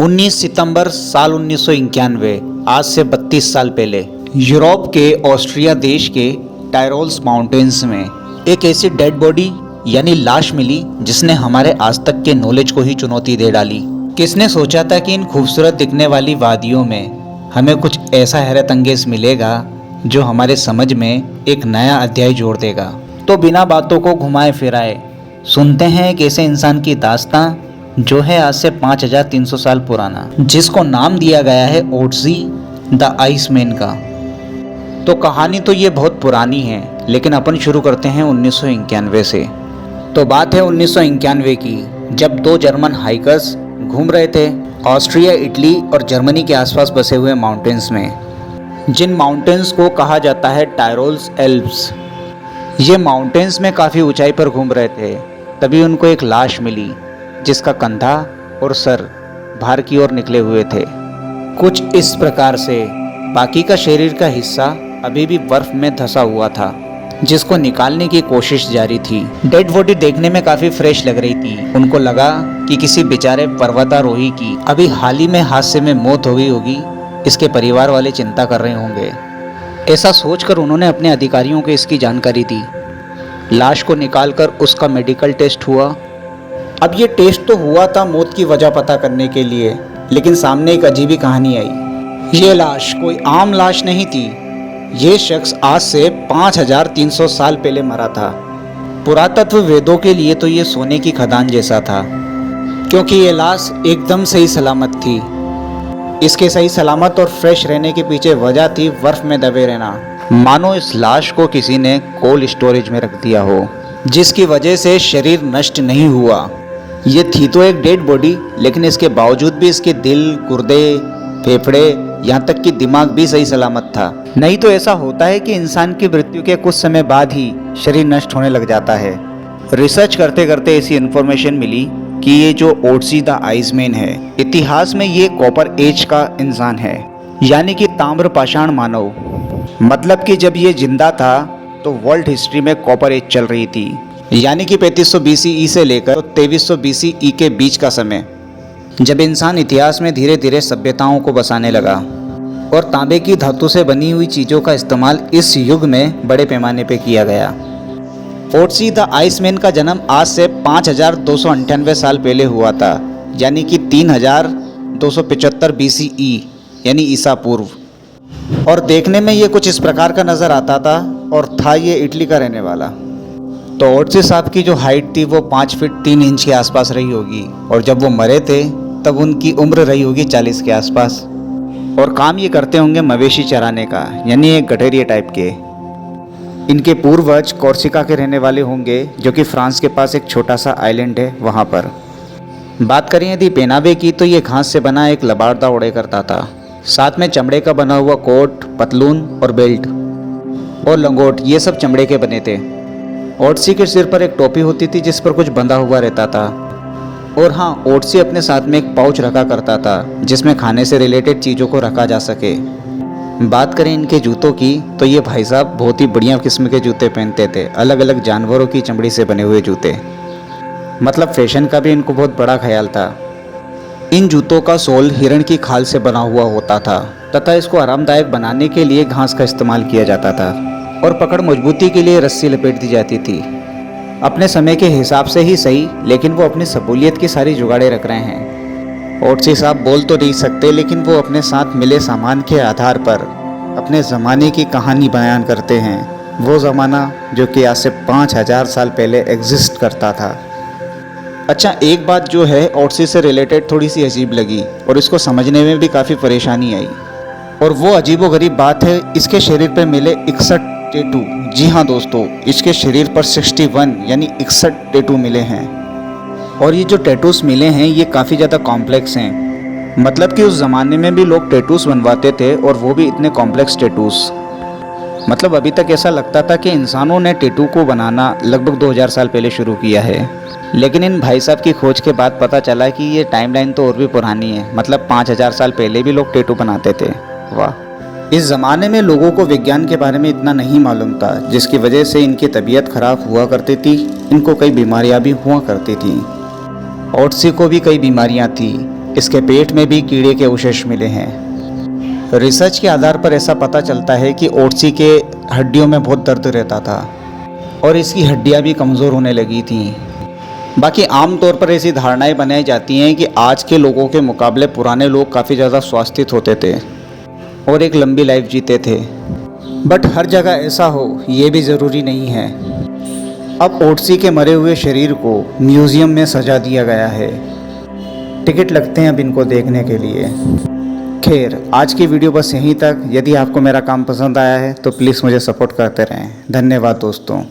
19 सितंबर साल 1991, आज से 32 साल पहले यूरोप के ऑस्ट्रिया देश के टायरोल्स माउंटेन्स में एक ऐसी डेड बॉडी यानी लाश मिली जिसने हमारे आज तक के नॉलेज को ही चुनौती दे डाली। किसने सोचा था कि इन खूबसूरत दिखने वाली वादियों में हमें कुछ ऐसा हैरत अंगेज मिलेगा जो हमारे समझ में एक नया अध्याय जोड़ देगा। तो बिना बातों को घुमाए फिराए सुनते हैं एक ऐसे इंसान की दास्तां जो है आज से 5300 साल पुराना, जिसको नाम दिया गया है ओट्जी द आइसमैन का। तो कहानी तो ये बहुत पुरानी है, लेकिन अपन शुरू करते हैं 1991 से। तो बात है 1991 की, जब दो जर्मन हाइकर्स घूम रहे थे ऑस्ट्रिया, इटली और जर्मनी के आसपास बसे हुए माउंटेन्स में, जिन माउंटेन्स को कहा जाता है टायरोल्स एल्प्स। ये माउंटेन्स में काफ़ी ऊंचाई पर घूम रहे थे, तभी उनको एक लाश मिली जिसका कंधा और सर बाहर की ओर निकले हुए थे, कुछ इस प्रकार से। बाकी का शरीर का हिस्सा अभी भी बर्फ में धंसा हुआ था, जिसको निकालने की कोशिश जारी थी। डेड बॉडी देखने में काफ़ी फ्रेश लग रही थी। उनको लगा कि किसी बेचारे पर्वतारोही की अभी हाल ही में हादसे में मौत हो गई होगी, इसके परिवार वाले चिंता कर रहे होंगे। ऐसा सोचकर उन्होंने अपने अधिकारियों को इसकी जानकारी दी। लाश को निकालकर उसका मेडिकल टेस्ट हुआ। अब ये टेस्ट तो हुआ था मौत की वजह पता करने के लिए, लेकिन सामने एक अजीब कहानी आई। ये लाश कोई आम लाश नहीं थी। ये शख्स आज से 5300 साल पहले मरा था। पुरातत्व वेदों के लिए तो ये सोने की खदान जैसा था, क्योंकि ये लाश एकदम सही सलामत थी। इसके सही सलामत और फ्रेश रहने के पीछे वजह थी बर्फ में दबे रहना। मानो इस लाश को किसी ने कोल्ड स्टोरेज में रख दिया हो, जिसकी वजह से शरीर नष्ट नहीं हुआ। ये थी तो एक डेड बॉडी, लेकिन इसके बावजूद भी इसके दिल, गुर्दे, फेफड़े, यहाँ तक कि दिमाग भी सही सलामत था। नहीं तो ऐसा होता है कि इंसान की मृत्यु के कुछ समय बाद ही शरीर नष्ट होने लग जाता है। रिसर्च करते करते ऐसी इन्फॉर्मेशन मिली कि ये जो ओट्जी द आइसमैन है, इतिहास में ये कॉपर एज का इंसान है, यानी कि ताम्र पाषाण मानव। मतलब कि जब ये जिंदा था तो वर्ल्ड हिस्ट्री में कॉपर एज चल रही थी, यानी कि 3500 BCE से लेकर 2300 BCE के बीच का समय, जब इंसान इतिहास में धीरे धीरे सभ्यताओं को बसाने लगा और तांबे की धातु से बनी हुई चीज़ों का इस्तेमाल इस युग में बड़े पैमाने पर किया गया। ओट्जी द आइसमैन का जन्म आज से 5298 साल पहले हुआ था, यानी कि 3275 BCE, यानी ईसा पूर्व। और देखने में ये कुछ इस प्रकार का नज़र आता था, और था ये इटली का रहने वाला। तो ओट्जी साहब की जो हाइट थी वो 5 फीट 3 इंच के आसपास रही होगी, और जब वो मरे थे तब उनकी उम्र रही होगी 40 के आसपास। और काम ये करते होंगे मवेशी चराने का, यानी एक गठेरिया टाइप के। इनके पूर्वज कोर्सिका के रहने वाले होंगे, जो कि फ्रांस के पास एक छोटा सा आइलैंड है, वहाँ पर। बात करें यदि पहनावे की, तो ये घास से बना एक लबारदा ओढ़े करता था, साथ में चमड़े का बना हुआ कोट, पतलून और बेल्ट और लंगोट, ये सब चमड़े के बने थे। ओट्जी के सिर पर एक टोपी होती थी जिस पर कुछ बंधा हुआ रहता था। और हाँ, ओट्जी अपने साथ में एक पाउच रखा करता था जिसमें खाने से रिलेटेड चीज़ों को रखा जा सके। बात करें इनके जूतों की, तो ये भाई साहब बहुत ही बढ़िया किस्म के जूते पहनते थे, अलग अलग जानवरों की चमड़ी से बने हुए जूते। मतलब फैशन का भी इनको बहुत बड़ा ख्याल था। इन जूतों का सोल हिरण की खाल से बना हुआ होता था, तथा इसको आरामदायक बनाने के लिए घास का इस्तेमाल किया जाता था, और पकड़ मजबूती के लिए रस्सी लपेट दी जाती थी। अपने समय के हिसाब से ही सही, लेकिन वो अपनी सहूलियत की सारी जुगाड़े रख रहे हैं। ओट्जी साहब बोल तो नहीं सकते, लेकिन वो अपने साथ मिले सामान के आधार पर अपने ज़माने की कहानी बयान करते हैं। वो ज़माना जो कि आज से 5000 साल पहले एग्जिस्ट करता था। अच्छा, एक बात जो है ओट्जी से रिलेटेड थोड़ी सी अजीब लगी, और इसको समझने में भी काफ़ी परेशानी आई। और वो अजीबोगरीब बात है, इसके शरीर पर मिले 61 टैटू। जी हाँ दोस्तों, इसके शरीर पर 61 यानी 61 टैटू मिले हैं। और ये जो टैटूस मिले हैं ये काफ़ी ज़्यादा कॉम्प्लेक्स हैं। मतलब कि उस ज़माने में भी लोग टैटूस बनवाते थे, और वो भी इतने कॉम्प्लेक्स टैटूस। मतलब अभी तक ऐसा लगता था कि इंसानों ने टैटू को बनाना लगभग 2000 साल पहले शुरू किया है, लेकिन इन भाई साहब की खोज के बाद पता चला कि ये टाइमलाइन तो और भी पुरानी है। मतलब 5000 साल पहले भी लोग टैटू बनाते थे। वाह। इस ज़माने में लोगों को विज्ञान के बारे में इतना नहीं मालूम था, जिसकी वजह से इनकी तबीयत खराब हुआ करती थी। इनको कई बीमारियां भी हुआ करती थी। ओट्जी को भी कई बीमारियां थी, इसके पेट में भी कीड़े के अवशेष मिले हैं। रिसर्च के आधार पर ऐसा पता चलता है कि ओटसी के हड्डियों में बहुत दर्द रहता था और इसकी हड्डियां भी कमज़ोर होने लगी थीं। बाकी आम तौर पर ऐसी धारणाएं बनाई जाती हैं कि आज के लोगों के मुकाबले पुराने लोग काफ़ी ज़्यादा स्वास्थ्य होते थे और एक लंबी लाइफ जीते थे। बट हर जगह ऐसा हो ये भी ज़रूरी नहीं है। अब ओटसी के मरे हुए शरीर को म्यूज़ियम में सजा दिया गया है। टिकट लगते हैं अब इनको देखने के लिए। खैर, आज की वीडियो बस यहीं तक। यदि आपको मेरा काम पसंद आया है तो प्लीज़ मुझे सपोर्ट करते रहें। धन्यवाद दोस्तों।